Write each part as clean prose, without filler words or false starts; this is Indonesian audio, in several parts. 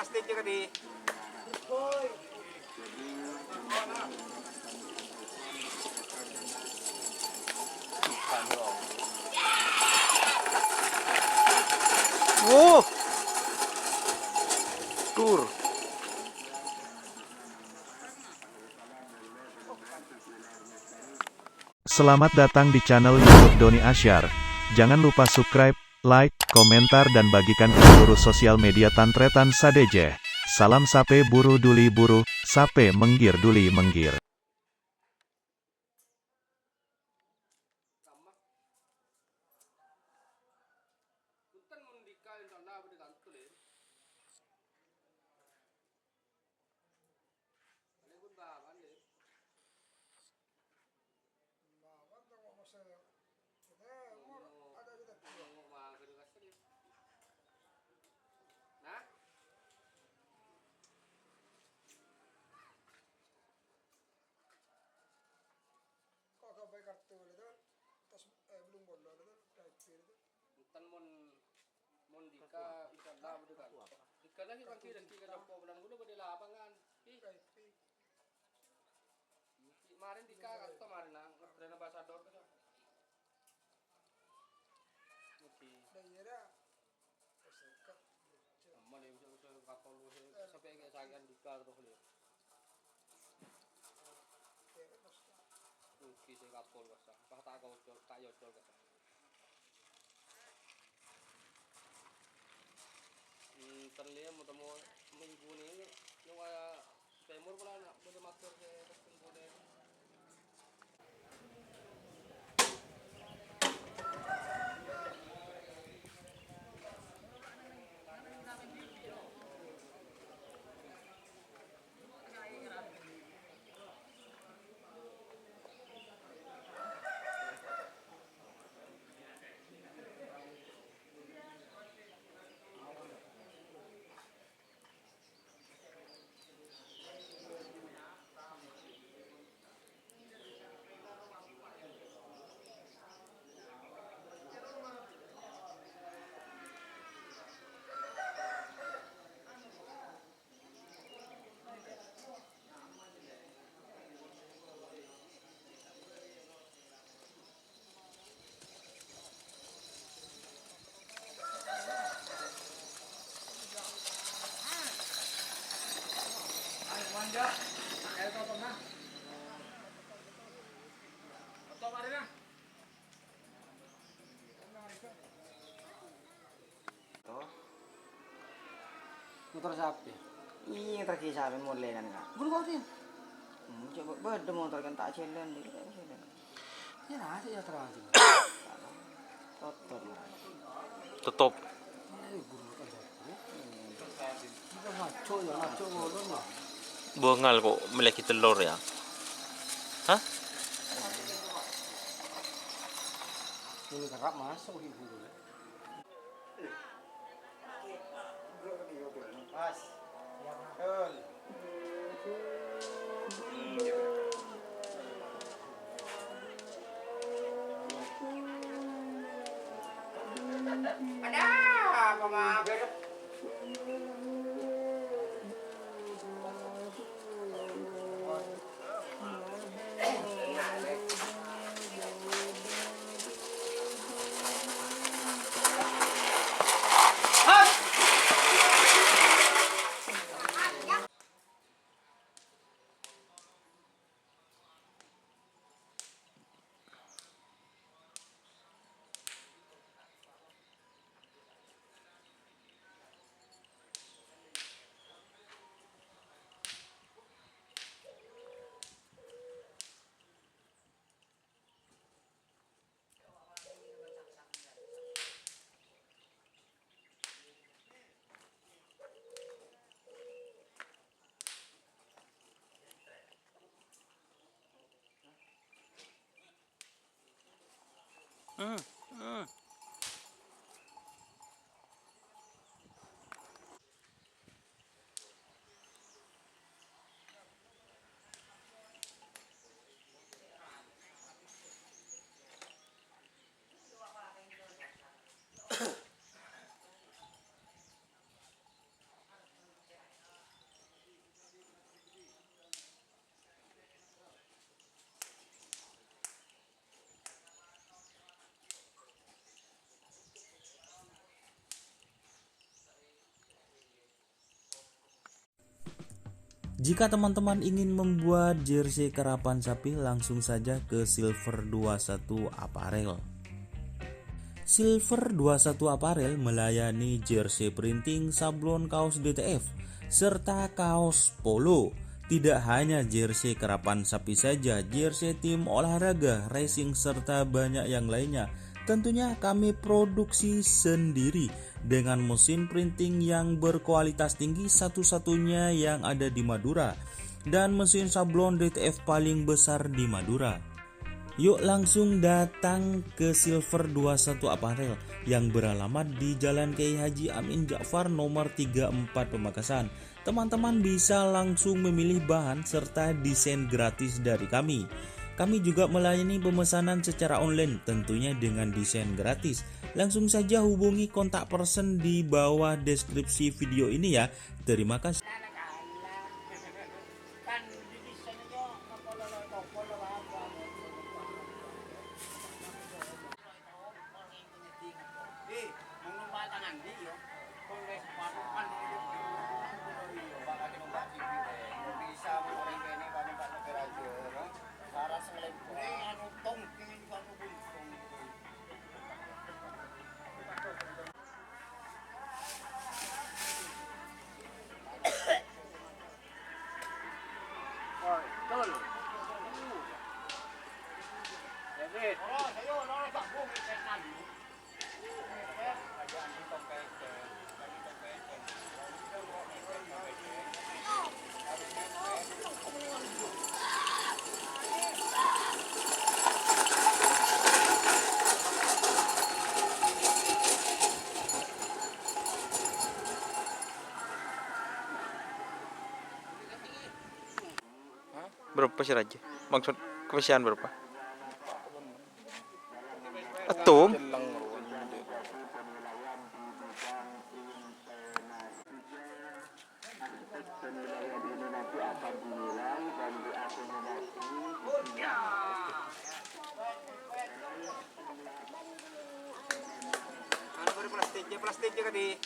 plastik juga di. Wow, tur. Selamat datang di channel YouTube Doni Asyar. Jangan lupa subscribe, like, komentar dan bagikan ke seluruh sosial media Tantretan Sadejeh. Salam sape buru duli buru, sape menggir duli menggir. Ikan lagi bangki dan tiga jompo bulan guna berde lapangan. Kemarin dika atau kemarin nang brand ambassador kan. Oke. Mana yang bisa kapal lu sampai kayak sagan dika tuh lihat. Oke, saya kapal basa. Apa tak kau col, tak yo col kata. Terlihat mau minggu ini yang semur pula nak boleh matur ke boleh. Motor sapi. Iya terkisah mulai kan kak. Bulu kau tin. Coba beda motor kan tak jalan di. Ya nasi ya terasi. Totor. Tutup. Bulu kan sapi. Kita ngaco ya ngaco ngolong lah. Bengal kok meleki telur ya. Hah? Ini kerap masuk ibu dulu. Pas. Betul. Ada apa mah? Jika teman-teman ingin membuat jersey karapan sapi, langsung saja ke Silver 21 Apparel. Silver 21 Apparel melayani jersey printing, sablon kaos DTF, serta kaos polo. Tidak hanya jersey karapan sapi saja, jersey tim olahraga, racing, serta banyak yang lainnya. Tentunya kami produksi sendiri dengan mesin printing yang berkualitas tinggi, satu-satunya yang ada di Madura, dan mesin sablon DTF paling besar di Madura. Yuk langsung datang ke Silver 21 Apparel yang beralamat di Jalan Kiai Haji Amin Ja'far nomor 34 Pamekasan. Teman-teman bisa langsung memilih bahan serta desain gratis dari kami. Kami juga melayani pemesanan secara online, tentunya dengan desain gratis. Langsung saja hubungi kontak person di bawah deskripsi video ini ya. Terima kasih. Berapa sih Raja? Maksud kebersihan berapa? Atom? Plastiknya kan di.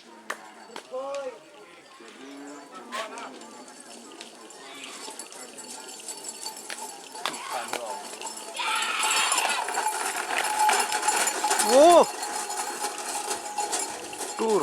Wow. Tur.